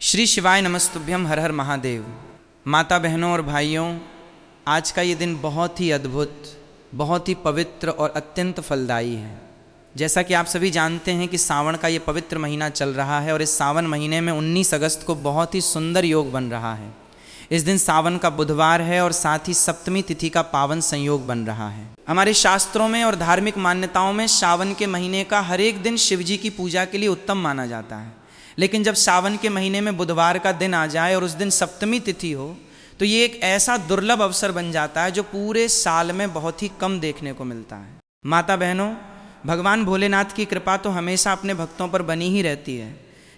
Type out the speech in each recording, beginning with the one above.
श्री शिवाय नमस्तुभ्यम, हर हर महादेव। माता बहनों और भाइयों, आज का ये दिन बहुत ही अद्भुत, बहुत ही पवित्र और अत्यंत फलदायी है। जैसा कि आप सभी जानते हैं कि सावन का ये पवित्र महीना चल रहा है और इस सावन महीने में 19 अगस्त को बहुत ही सुंदर योग बन रहा है। इस दिन सावन का बुधवार है और साथ ही सप्तमी तिथि का पावन संयोग बन रहा है। हमारे शास्त्रों में और धार्मिक मान्यताओं में सावन के महीने का हर एक दिन शिव जी की पूजा के लिए उत्तम माना जाता है। लेकिन जब सावन के महीने में बुधवार का दिन आ जाए और उस दिन सप्तमी तिथि हो तो ये एक ऐसा दुर्लभ अवसर बन जाता है जो पूरे साल में बहुत ही कम देखने को मिलता है। माता बहनों, भगवान भोलेनाथ की कृपा तो हमेशा अपने भक्तों पर बनी ही रहती है,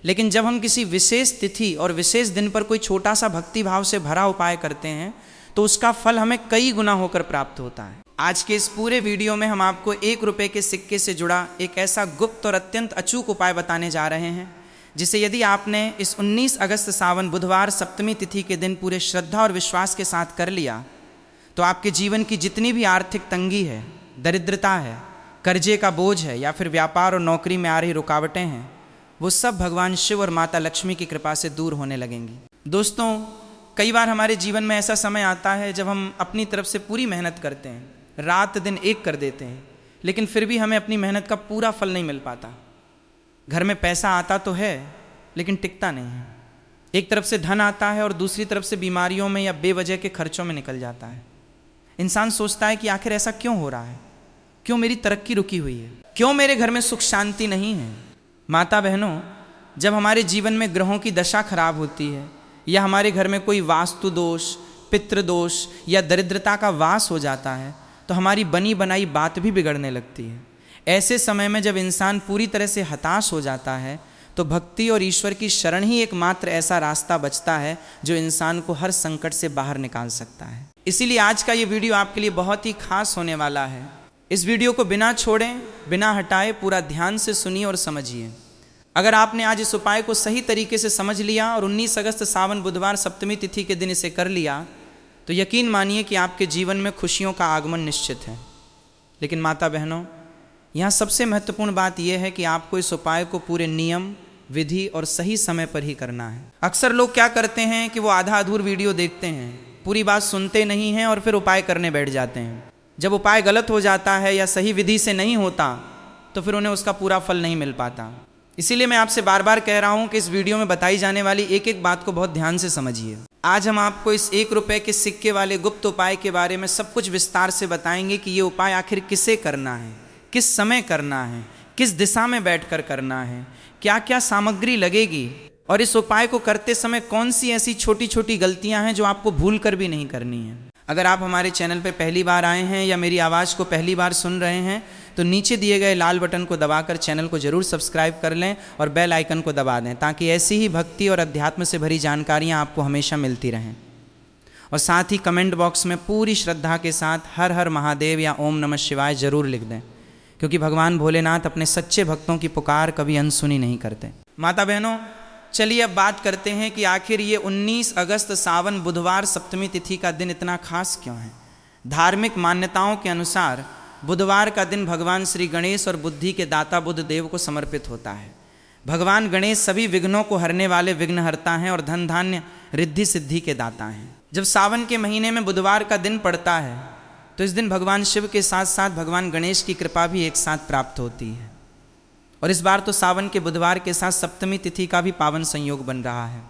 लेकिन जब हम किसी विशेष तिथि और विशेष दिन पर कोई छोटा सा भक्ति भाव से भरा उपाय करते हैं तो उसका फल हमें कई गुना होकर प्राप्त होता है। आज के इस पूरे वीडियो में हम आपको 1 रुपये के सिक्के से जुड़ा एक ऐसा गुप्त और अत्यंत अचूक उपाय बताने जा रहे हैं जिसे यदि आपने इस 19 अगस्त सावन बुधवार सप्तमी तिथि के दिन पूरे श्रद्धा और विश्वास के साथ कर लिया तो आपके जीवन की जितनी भी आर्थिक तंगी है, दरिद्रता है, कर्जे का बोझ है या फिर व्यापार और नौकरी में आ रही रुकावटें हैं, वो सब भगवान शिव और माता लक्ष्मी की कृपा से दूर होने लगेंगी। दोस्तों, कई बार हमारे जीवन में ऐसा समय आता है जब हम अपनी तरफ से पूरी मेहनत करते हैं, रात दिन एक कर देते हैं, लेकिन फिर भी हमें अपनी मेहनत का पूरा फल नहीं मिल पाता। घर में पैसा आता तो है लेकिन टिकता नहीं है। एक तरफ से धन आता है और दूसरी तरफ से बीमारियों में या बेवजह के खर्चों में निकल जाता है। इंसान सोचता है कि आखिर ऐसा क्यों हो रहा है, क्यों मेरी तरक्की रुकी हुई है, क्यों मेरे घर में सुख शांति नहीं है। माता बहनों, जब हमारे जीवन में ग्रहों की दशा खराब होती है या हमारे घर में कोई वास्तु दोष, पितृदोष या दरिद्रता का वास हो जाता है तो हमारी बनी बनाई बात भी बिगड़ने लगती है। ऐसे समय में जब इंसान पूरी तरह से हताश हो जाता है तो भक्ति और ईश्वर की शरण ही एकमात्र ऐसा रास्ता बचता है जो इंसान को हर संकट से बाहर निकाल सकता है। इसीलिए आज का ये वीडियो आपके लिए बहुत ही खास होने वाला है। इस वीडियो को बिना छोड़ें, बिना हटाए पूरा ध्यान से सुनिए और समझिए। अगर आपने आज इस उपाय को सही तरीके से समझ लिया और 19 अगस्त सावन बुधवार सप्तमी तिथि के दिन इसे कर लिया तो यकीन मानिए कि आपके जीवन में खुशियों का आगमन निश्चित है। लेकिन माता बहनों, यहाँ सबसे महत्वपूर्ण बात यह है कि आपको इस उपाय को पूरे नियम, विधि और सही समय पर ही करना है। अक्सर लोग क्या करते हैं कि वो आधा अधूर वीडियो देखते हैं, पूरी बात सुनते नहीं हैं और फिर उपाय करने बैठ जाते हैं। जब उपाय गलत हो जाता है या सही विधि से नहीं होता तो फिर उन्हें उसका पूरा फल नहीं मिल पाता। इसीलिए मैं आपसे बार बार कह रहा हूँ कि इस वीडियो में बताई जाने वाली एक एक बात को बहुत ध्यान से समझिए। आज हम आपको इस 1 रुपये के सिक्के वाले गुप्त उपाय के बारे में सब कुछ विस्तार से बताएंगे कि ये उपाय आखिर किसे करना है, किस समय करना है, किस दिशा में बैठकर करना है, क्या क्या सामग्री लगेगी और इस उपाय को करते समय कौन सी ऐसी छोटी छोटी गलतियां हैं जो आपको भूल कर भी नहीं करनी है। अगर आप हमारे चैनल पर पहली बार आए हैं या मेरी आवाज़ को पहली बार सुन रहे हैं तो नीचे दिए गए लाल बटन को दबाकर चैनल को जरूर सब्सक्राइब कर लें और बेल आइकन को दबा दें ताकि ऐसी ही भक्ति और अध्यात्म से भरी जानकारियाँ आपको हमेशा मिलती रहें। और साथ ही कमेंट बॉक्स में पूरी श्रद्धा के साथ हर हर महादेव या ओम नमः शिवाय जरूर लिख दें, क्योंकि भगवान भोलेनाथ अपने सच्चे भक्तों की पुकार कभी अनसुनी नहीं करते। माता बहनों, चलिए अब बात करते हैं कि आखिर ये 19 अगस्त सावन बुधवार सप्तमी तिथि का दिन इतना खास क्यों है। धार्मिक मान्यताओं के अनुसार बुधवार का दिन भगवान श्री गणेश और बुद्धि के दाता बुध देव को समर्पित होता है। भगवान गणेश सभी विघ्नों को हरने वाले विघ्नहर्ता हैं और धन धान्य रिद्धि सिद्धि के दाता हैं। जब सावन के महीने में बुधवार का दिन पड़ता है तो इस दिन भगवान शिव के साथ साथ भगवान गणेश की कृपा भी एक साथ प्राप्त होती है। और इस बार तो सावन के बुधवार के साथ सप्तमी तिथि का भी पावन संयोग बन रहा है।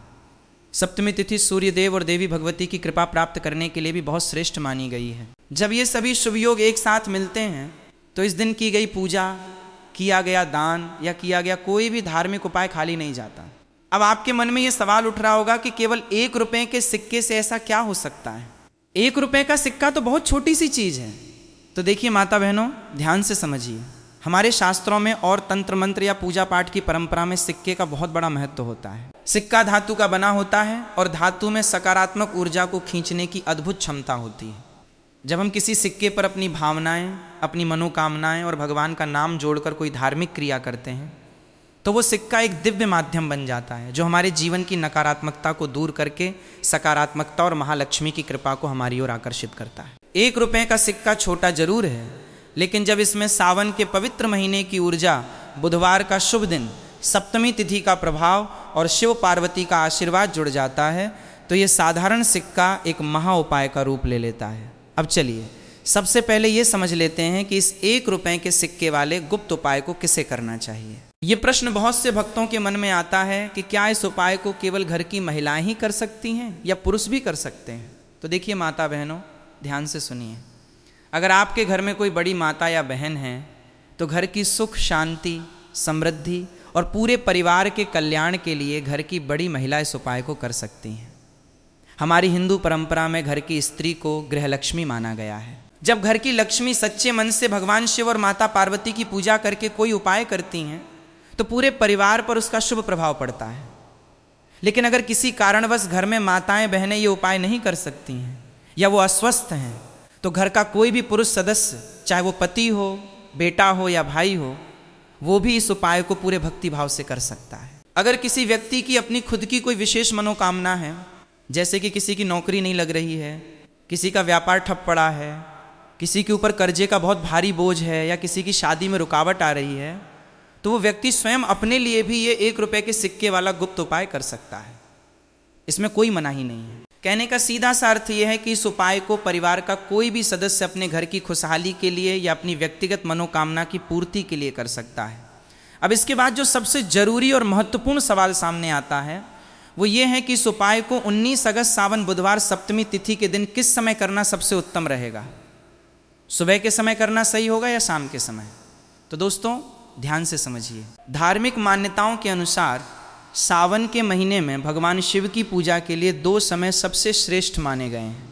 सप्तमी तिथि सूर्य देव और देवी भगवती की कृपा प्राप्त करने के लिए भी बहुत श्रेष्ठ मानी गई है। जब ये सभी शुभ योग एक साथ मिलते हैं तो इस दिन की गई पूजा, किया गया दान या किया गया कोई भी धार्मिक उपाय खाली नहीं जाता। अब आपके मन में ये सवाल उठ रहा होगा कि केवल 1 रुपये के सिक्के से ऐसा क्या हो सकता है। 1 रुपये का सिक्का तो बहुत छोटी सी चीज़ है। तो देखिए माता बहनों, ध्यान से समझिए। हमारे शास्त्रों में और तंत्र मंत्र या पूजा पाठ की परंपरा में सिक्के का बहुत बड़ा महत्व होता है। सिक्का धातु का बना होता है और धातु में सकारात्मक ऊर्जा को खींचने की अद्भुत क्षमता होती है। जब हम किसी सिक्के पर अपनी भावनाएं, अपनी मनोकामनाएं और भगवान का नाम जोड़कर कोई धार्मिक क्रिया करते हैं तो वो सिक्का एक दिव्य माध्यम बन जाता है जो हमारे जीवन की नकारात्मकता को दूर करके सकारात्मकता और महालक्ष्मी की कृपा को हमारी ओर आकर्षित करता है। 1 रुपये का सिक्का छोटा जरूर है, लेकिन जब इसमें सावन के पवित्र महीने की ऊर्जा, बुधवार का शुभ दिन, सप्तमी तिथि का प्रभाव और शिव पार्वती का आशीर्वाद जुड़ जाता है तो ये साधारण सिक्का एक महा उपाय का रूप ले लेता है। अब चलिए सबसे पहले ये समझ लेते हैं कि इस 1 रुपए के सिक्के वाले गुप्त उपाय को किसे करना चाहिए। ये प्रश्न बहुत से भक्तों के मन में आता है कि क्या इस उपाय को केवल घर की महिलाएं ही कर सकती हैं या पुरुष भी कर सकते हैं। तो देखिए माता बहनों, ध्यान से सुनिए। अगर आपके घर में कोई बड़ी माता या बहन है तो घर की सुख शांति समृद्धि और पूरे परिवार के कल्याण के लिए घर की बड़ी महिला इस उपाय को कर सकती हैं। हमारी हिंदू परंपरा में घर की स्त्री को गृहलक्ष्मी माना गया है। जब घर की लक्ष्मी सच्चे मन से भगवान शिव और माता पार्वती की पूजा करके कोई उपाय करती हैं तो पूरे परिवार पर उसका शुभ प्रभाव पड़ता है। लेकिन अगर किसी कारणवश घर में माताएं बहनें ये उपाय नहीं कर सकती हैं या वो अस्वस्थ हैं तो घर का कोई भी पुरुष सदस्य, चाहे वो पति हो, बेटा हो या भाई हो, वो भी इस उपाय को पूरे भक्ति भाव से कर सकता है। अगर किसी व्यक्ति की अपनी खुद की कोई विशेष मनोकामना है, जैसे कि किसी की नौकरी नहीं लग रही है, किसी का व्यापार ठप पड़ा है, किसी के ऊपर कर्जे का बहुत भारी बोझ है या किसी की शादी में रुकावट आ रही है, तो वो व्यक्ति स्वयं अपने लिए भी ये 1 रुपए के सिक्के वाला गुप्त उपाय कर सकता है। इसमें कोई मनाही नहीं है। कहने का सीधा सा अर्थ यह है कि इस उपाय को परिवार का कोई भी सदस्य अपने घर की खुशहाली के लिए या अपनी व्यक्तिगत मनोकामना की पूर्ति के लिए कर सकता है। अब इसके बाद जो सबसे जरूरी और महत्वपूर्ण सवाल सामने आता है वो ये है कि इस उपाय को 19 अगस्त सावन बुधवार सप्तमी तिथि के दिन किस समय करना सबसे उत्तम रहेगा। सुबह के समय करना सही होगा या शाम के समय। तो दोस्तों ध्यान से समझिए। धार्मिक मान्यताओं के अनुसार सावन के महीने में भगवान शिव की पूजा के लिए 2 समय सबसे श्रेष्ठ माने गए हैं।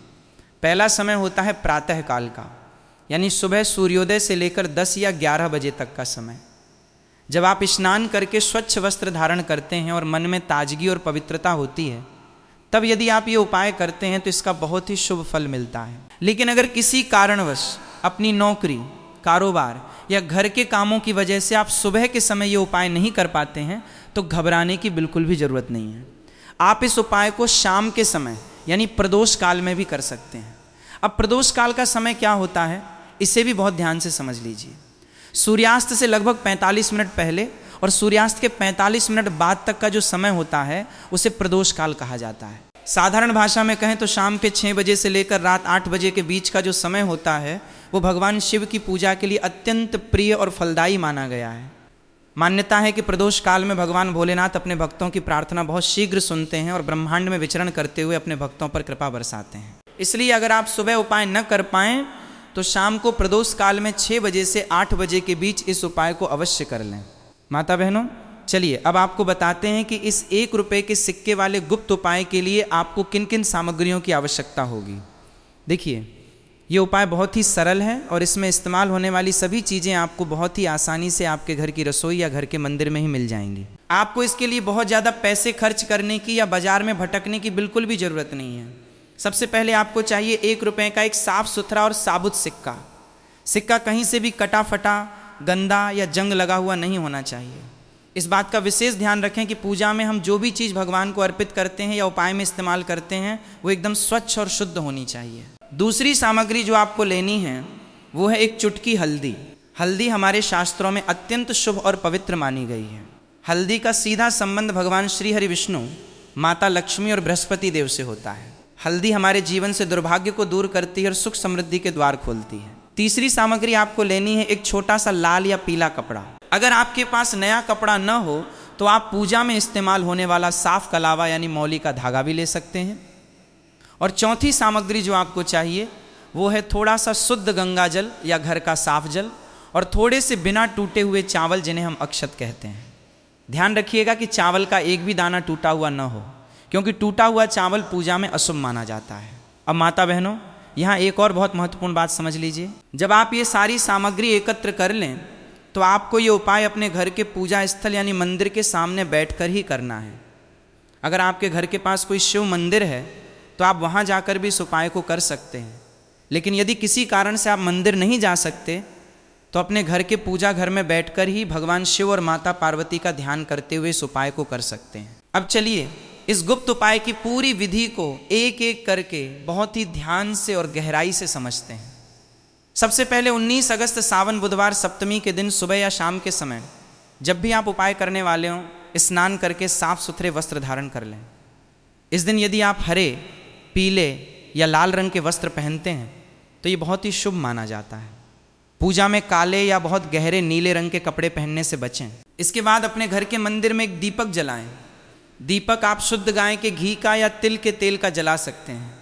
पहला समय होता है प्रातः काल का, यानी सुबह सूर्योदय से लेकर 10 या 11 बजे तक का समय, जब आप स्नान करके स्वच्छ वस्त्र धारण करते हैं और मन में ताजगी और पवित्रता होती है, तब यदि आप ये उपाय करते हैं तो इसका बहुत ही शुभ फल मिलता है। लेकिन अगर किसी कारणवश अपनी नौकरी, कारोबार या घर के कामों की वजह से आप सुबह के समय ये उपाय नहीं कर पाते हैं तो घबराने की बिल्कुल भी ज़रूरत नहीं है। आप इस उपाय को शाम के समय यानी प्रदोष काल में भी कर सकते हैं। अब प्रदोष काल का समय क्या होता है इसे भी बहुत ध्यान से समझ लीजिए। सूर्यास्त से लगभग 45 मिनट पहले और सूर्यास्त के 45 मिनट बाद तक का जो समय होता है उसे प्रदोष काल कहा जाता है। साधारण भाषा में कहें तो शाम के 6 बजे से लेकर रात 8 बजे के बीच का जो समय होता है वो भगवान शिव की पूजा के लिए अत्यंत प्रिय और फलदायी माना गया है। मान्यता है कि प्रदोष काल में भगवान भोलेनाथ अपने भक्तों की प्रार्थना बहुत शीघ्र सुनते हैं और ब्रह्मांड में विचरण करते हुए अपने भक्तों पर कृपा बरसाते हैं। इसलिए अगर आप सुबह उपाय न कर पाएं तो शाम को प्रदोष काल में 6 बजे से 8 बजे के बीच इस उपाय को अवश्य कर लें। माता बहनों, चलिए अब आपको बताते हैं कि इस 1 रुपए के सिक्के वाले गुप्त उपाय के लिए आपको किन किन सामग्रियों की आवश्यकता होगी। देखिए, ये उपाय बहुत ही सरल है और इसमें इस्तेमाल होने वाली सभी चीज़ें आपको बहुत ही आसानी से आपके घर की रसोई या घर के मंदिर में ही मिल जाएंगी। आपको इसके लिए बहुत ज़्यादा पैसे खर्च करने की या बाजार में भटकने की बिल्कुल भी ज़रूरत नहीं है। सबसे पहले आपको चाहिए 1 रुपए का एक साफ सुथरा और साबुत सिक्का। सिक्का कहीं से भी कटा फटा, गंदा या जंग लगा हुआ नहीं होना चाहिए। इस बात का विशेष ध्यान रखें कि पूजा में हम जो भी चीज़ भगवान को अर्पित करते हैं या उपाय में इस्तेमाल करते हैं वो एकदम स्वच्छ और शुद्ध होनी चाहिए। दूसरी सामग्री जो आपको लेनी है वो है एक चुटकी हल्दी। हल्दी हमारे शास्त्रों में अत्यंत शुभ और पवित्र मानी गई है। हल्दी का सीधा संबंध भगवान श्री हरि विष्णु, माता लक्ष्मी और बृहस्पति देव से होता है। हल्दी हमारे जीवन से दुर्भाग्य को दूर करती है और सुख समृद्धि के द्वार खोलती है। तीसरी सामग्री आपको लेनी है एक छोटा सा लाल या पीला कपड़ा। अगर आपके पास नया कपड़ा न हो तो आप पूजा में इस्तेमाल होने वाला साफ कलावा यानी मौली का धागा भी ले सकते हैं। और चौथी सामग्री जो आपको चाहिए वो है थोड़ा सा शुद्ध गंगा जल या घर का साफ जल और थोड़े से बिना टूटे हुए चावल जिन्हें हम अक्षत कहते हैं। ध्यान रखिएगा कि चावल का एक भी दाना टूटा हुआ न हो, क्योंकि टूटा हुआ चावल पूजा में अशुभ माना जाता है। अब माता बहनों, यहाँ एक और बहुत महत्वपूर्ण बात समझ लीजिए। जब आप ये सारी सामग्री एकत्र कर लें तो आपको ये उपाय अपने घर के पूजा स्थल यानी मंदिर के सामने बैठकर ही करना है। अगर आपके घर के पास कोई शिव मंदिर है तो आप वहाँ जाकर भी इस उपाय को कर सकते हैं। लेकिन यदि किसी कारण से आप मंदिर नहीं जा सकते तो अपने घर के पूजा घर में बैठकर ही भगवान शिव और माता पार्वती का ध्यान करते हुए इस उपाय को कर सकते हैं। अब चलिए इस गुप्त उपाय की पूरी विधि को एक एक करके बहुत ही ध्यान से और गहराई से समझते हैं। सबसे पहले 19 अगस्त सावन बुधवार सप्तमी के दिन सुबह या शाम के समय जब भी आप उपाय करने वाले हों स्नान करके साफ सुथरे वस्त्र धारण कर लें। इस दिन यदि आप हरे, पीले या लाल रंग के वस्त्र पहनते हैं तो ये बहुत ही शुभ माना जाता है। पूजा में काले या बहुत गहरे नीले रंग के कपड़े पहनने से बचें। इसके बाद अपने घर के मंदिर में एक दीपक जलाएं। दीपक आप शुद्ध गाय के घी का या तिल के तेल का जला सकते हैं।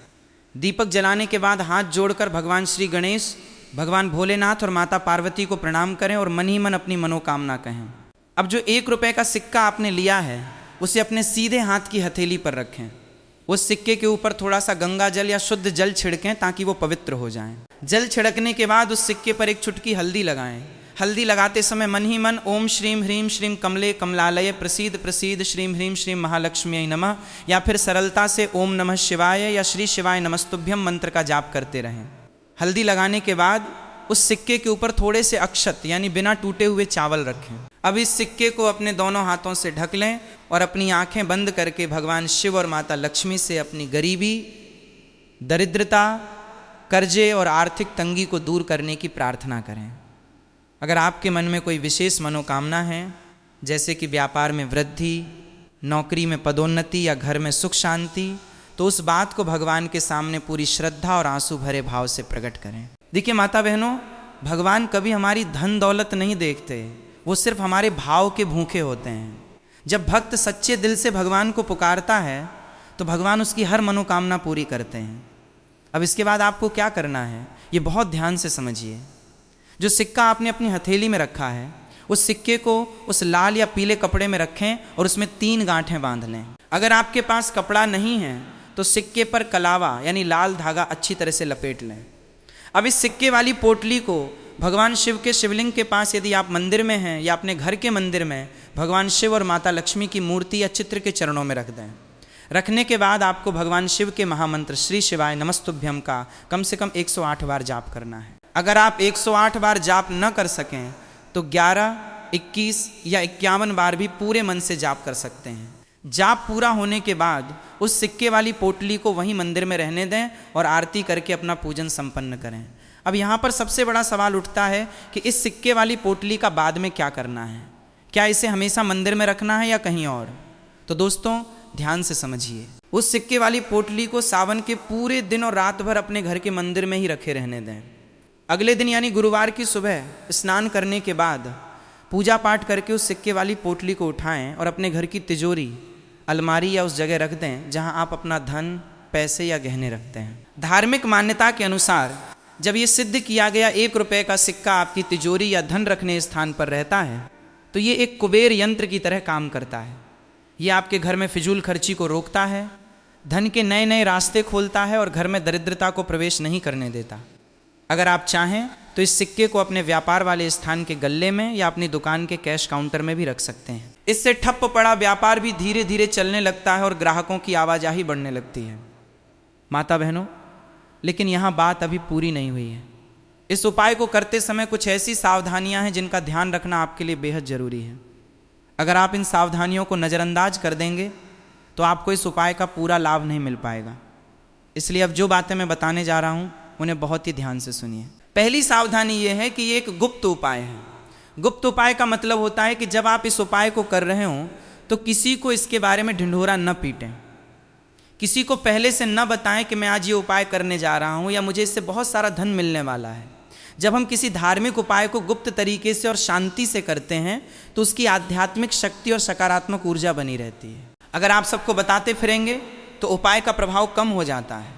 दीपक जलाने के बाद हाथ जोड़कर भगवान श्री गणेश, भगवान भोलेनाथ और माता पार्वती को प्रणाम करें और मन ही मन अपनी मनोकामना कहें। अब जो 1 रुपये का सिक्का आपने लिया है उसे अपने सीधे हाथ की हथेली पर रखें। उस सिक्के के ऊपर थोड़ा सा गंगा जल या शुद्ध जल छिड़कें ताकि वो पवित्र हो जाएं। जल छिड़कने के बाद उस सिक्के पर एक चुटकी हल्दी लगाएं। हल्दी लगाते समय मन ही मन ओम श्रीम ह्रीम श्रीम कमले कमलालय प्रसीद प्रसीद श्रीम ह्रीम श्रीम महालक्ष्मी नमः या फिर सरलता से ओम नमः शिवाय या श्री शिवाय नमस्तुभ्यम मंत्र का जाप करते रहें। हल्दी लगाने के बाद उस सिक्के के ऊपर थोड़े से अक्षत यानी बिना टूटे हुए चावल रखें। अब इस सिक्के को अपने दोनों हाथों से ढक लें और अपनी आंखें बंद करके भगवान शिव और माता लक्ष्मी से अपनी गरीबी, दरिद्रता, कर्जे और आर्थिक तंगी को दूर करने की प्रार्थना करें। अगर आपके मन में कोई विशेष मनोकामना है, जैसे कि व्यापार में वृद्धि, नौकरी में पदोन्नति या घर में सुख शांति, तो उस बात को भगवान के सामने पूरी श्रद्धा और आंसू भरे भाव से प्रकट करें। देखिए माता बहनों, भगवान कभी हमारी धन दौलत नहीं देखते, वो सिर्फ हमारे भाव के भूखे होते हैं। जब भक्त सच्चे दिल से भगवान को पुकारता है तो भगवान उसकी हर मनोकामना पूरी करते हैं। अब इसके बाद आपको क्या करना है ये बहुत ध्यान से समझिए। जो सिक्का आपने अपनी हथेली में रखा है उस सिक्के को उस लाल या पीले कपड़े में रखें और उसमें 3 गांठें बांध लें। अगर आपके पास कपड़ा नहीं है तो सिक्के पर कलावा यानी लाल धागा अच्छी तरह से लपेट लें। अब इस सिक्के वाली पोटली को भगवान शिव के शिवलिंग के पास, यदि आप मंदिर में हैं या अपने घर के मंदिर में, भगवान शिव और माता लक्ष्मी की मूर्ति या चित्र के चरणों में रख दें। रखने के बाद आपको भगवान शिव के महामंत्र श्री शिवाय नमस्तुभ्यम का कम से कम 108 बार जाप करना है। अगर आप 108 बार जाप न कर सकें तो 11, 21 या 51 बार भी पूरे मन से जाप कर सकते हैं। जाप पूरा होने के बाद उस सिक्के वाली पोटली को वहीं मंदिर में रहने दें और आरती करके अपना पूजन संपन्न करें। अब यहाँ पर सबसे बड़ा सवाल उठता है कि इस सिक्के वाली पोटली का बाद में क्या करना है। क्या इसे हमेशा मंदिर में रखना है या कहीं और? तो दोस्तों ध्यान से समझिए, उस सिक्के वाली पोटली को सावन के पूरे दिन और रात भर अपने घर के मंदिर में ही रखे रहने दें। अगले दिन यानी गुरुवार की सुबह स्नान करने के बाद पूजा पाठ करके उस सिक्के वाली पोटली को उठाएं और अपने घर की तिजोरी, अलमारी या उस जगह रख दें जहां आप अपना धन, पैसे या गहने रखते हैं। धार्मिक मान्यता के अनुसार जब ये सिद्ध किया गया 1 रुपये का सिक्का आपकी तिजोरी या धन रखने स्थान पर रहता है तो ये एक कुबेर यंत्र की तरह काम करता है। ये आपके घर में फिजूल खर्ची को रोकता है, धन के नए नए रास्ते खोलता है और घर में दरिद्रता को प्रवेश नहीं करने देता। अगर आप चाहें तो इस सिक्के को अपने व्यापार वाले स्थान के गल्ले में या अपनी दुकान के कैश काउंटर में भी रख सकते हैं। इससे ठप्प पड़ा व्यापार भी धीरे धीरे चलने लगता है और ग्राहकों की आवाजाही बढ़ने लगती है। माता बहनों, लेकिन यहाँ बात अभी पूरी नहीं हुई है। इस उपाय को करते समय कुछ ऐसी सावधानियां हैं जिनका ध्यान रखना आपके लिए बेहद ज़रूरी है। अगर आप इन सावधानियों को नज़रअंदाज कर देंगे तो आपको इस उपाय का पूरा लाभ नहीं मिल पाएगा। इसलिए अब जो बातें मैं बताने जा रहा हूँ उन्हें बहुत ही ध्यान से सुनिए। पहली सावधानी ये है कि ये एक गुप्त उपाय है। गुप्त उपाय का मतलब होता है कि जब आप इस उपाय को कर रहे हों तो किसी को इसके बारे में ढिंढोरा न पीटें, किसी को पहले से न बताएं कि मैं आज ये उपाय करने जा रहा हूँ या मुझे इससे बहुत सारा धन मिलने वाला है। जब हम किसी धार्मिक उपाय को गुप्त तरीके से और शांति से करते हैं तो उसकी आध्यात्मिक शक्ति और सकारात्मक ऊर्जा बनी रहती है। अगर आप सबको बताते फिरेंगे तो उपाय का प्रभाव कम हो जाता है।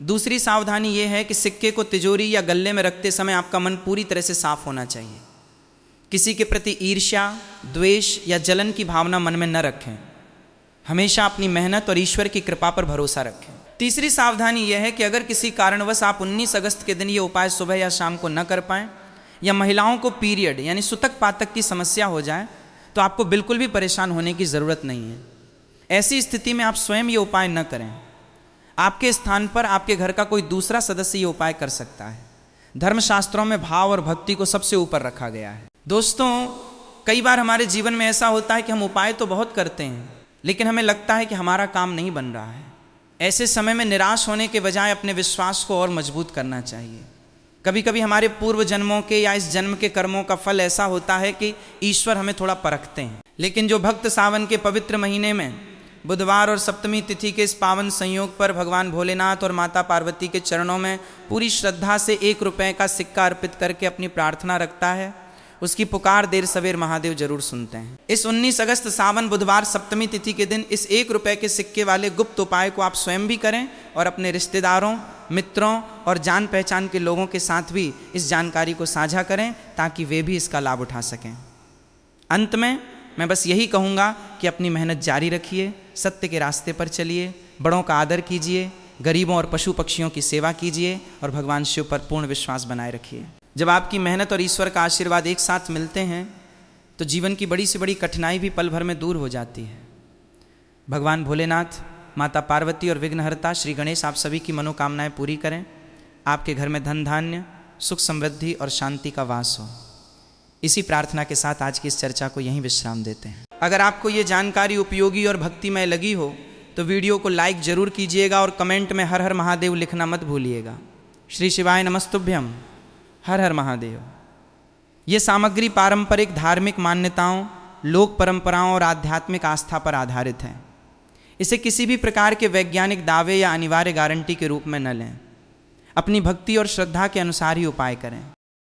दूसरी सावधानी ये है कि सिक्के को तिजोरी या गल्ले में रखते समय आपका मन पूरी तरह से साफ होना चाहिए। किसी के प्रति ईर्ष्या, द्वेष या जलन की भावना मन में न रखें। हमेशा अपनी मेहनत और ईश्वर की कृपा पर भरोसा रखें। तीसरी सावधानी यह है कि अगर किसी कारणवश आप 19 अगस्त के दिन ये उपाय सुबह या शाम को न कर पाएँ या महिलाओं को पीरियड यानी सुतक पातक की समस्या हो जाए तो आपको बिल्कुल भी परेशान होने की ज़रूरत नहीं है। ऐसी स्थिति में आप स्वयं ये उपाय न करें। आपके स्थान पर आपके घर का कोई दूसरा सदस्य ये उपाय कर सकता है। धर्मशास्त्रों में भाव और भक्ति को सबसे ऊपर रखा गया है। दोस्तों, कई बार हमारे जीवन में ऐसा होता है कि हम उपाय तो बहुत करते हैं लेकिन हमें लगता है कि हमारा काम नहीं बन रहा है। ऐसे समय में निराश होने के बजाय अपने विश्वास को और मजबूत करना चाहिए। कभी कभी हमारे पूर्व जन्मों के या इस जन्म के कर्मों का फल ऐसा होता है कि ईश्वर हमें थोड़ा परखते हैं। लेकिन जो भक्त सावन के पवित्र महीने में बुधवार और सप्तमी तिथि के इस पावन संयोग पर भगवान भोलेनाथ और माता पार्वती के चरणों में पूरी श्रद्धा से 1 रुपये का सिक्का अर्पित करके अपनी प्रार्थना रखता है, उसकी पुकार देर सवेर महादेव जरूर सुनते हैं। इस 19 अगस्त सावन बुधवार सप्तमी तिथि के दिन इस 1 रुपये के सिक्के वाले गुप्त उपाय को आप स्वयं भी करें और अपने रिश्तेदारों, मित्रों और जान पहचान के लोगों के साथ भी इस जानकारी को साझा करें ताकि वे भी इसका लाभ उठा सकें। अंत में मैं बस यही कहूँगा कि अपनी मेहनत जारी रखिए, सत्य के रास्ते पर चलिए, बड़ों का आदर कीजिए, गरीबों और पशु पक्षियों की सेवा कीजिए और भगवान शिव पर पूर्ण विश्वास बनाए रखिए। जब आपकी मेहनत और ईश्वर का आशीर्वाद एक साथ मिलते हैं तो जीवन की बड़ी से बड़ी कठिनाई भी पल भर में दूर हो जाती है। भगवान भोलेनाथ, माता पार्वती और विघ्नहर्ता श्री गणेश आप सभी की मनोकामनाएं पूरी करें। आपके घर में धन धान्य, सुख समृद्धि और शांति का वास हो। इसी प्रार्थना के साथ आज की इस चर्चा को यहीं विश्राम देते हैं। अगर आपको ये जानकारी उपयोगी और भक्तिमय लगी हो तो वीडियो को लाइक जरूर कीजिएगा और कमेंट में हर हर महादेव लिखना मत भूलिएगा। श्री शिवाय नमस्तुभ्यम। हर हर महादेव। ये सामग्री पारंपरिक धार्मिक मान्यताओं, लोक परंपराओं और आध्यात्मिक आस्था पर आधारित है। इसे किसी भी प्रकार के वैज्ञानिक दावे या अनिवार्य गारंटी के रूप में न लें। अपनी भक्ति और श्रद्धा के अनुसार ही उपाय करें।